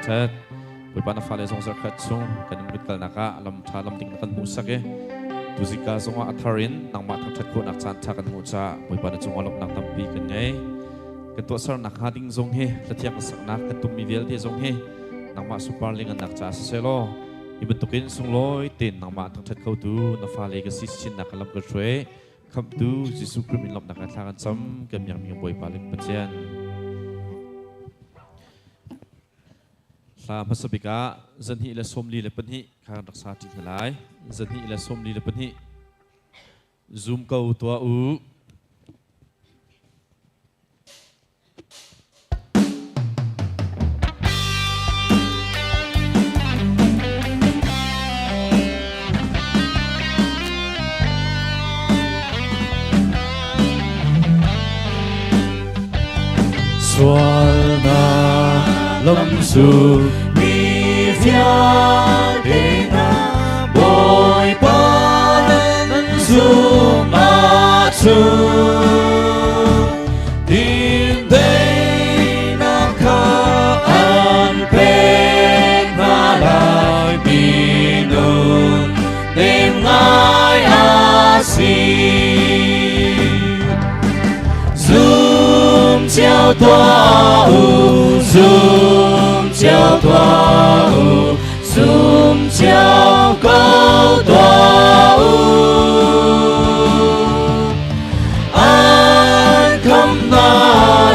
tet pui pana fale zong zar khat chung kan mit kal naka lam tha lam ding kan mu sake tuzika zonga atharin nangma thang that ko nak chan tha kan mu cha pui pana chung alok nak tampi kan ngai kan to sar nak ha ding zong he lathiak sak nak kan tum mi vel te zong he nangma super ling an nak cha selo ibetukin sung loi tin nangma thang that ko tu na fale ga sis chin nak lam ka thwe kham tu jisu krimin lop nak tha kan cham kem yang mi boi palik pachian sa masabika zanhi la somli le panhi khang raksa ti thalai zanhi la somli le panhi zoom ko to u Sualna lâm su mi phía đến bồi ban su ma chu tin đây nam kha an bên ma lại binun đêm ngai a si chiao toa u zoom chiao toa u zoom chiao câu toa u an kham na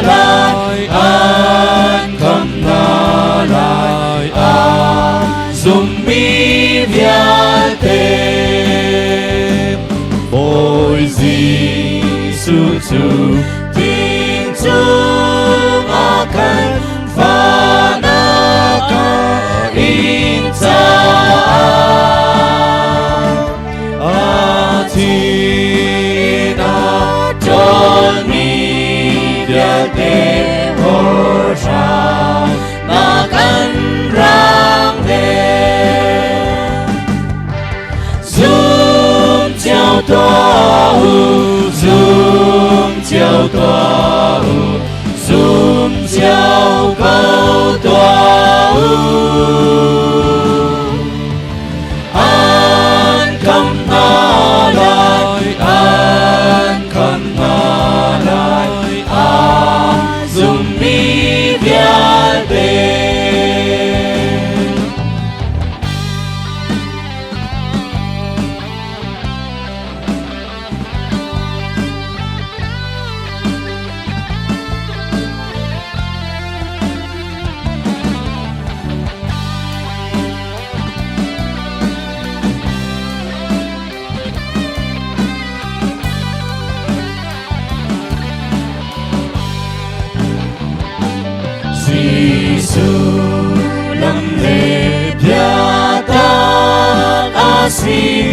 lai an kham na lai an zoom mi việt tem bồi gì su chu Chung akan fanaka insan atina John media te horshan makan rang te zoom chiao toa u zoom chiao toa u zoom chiao câu toa u an kham na lai an kham na lai an zoom mi việt te Giêsu lâm lệ bia ta asi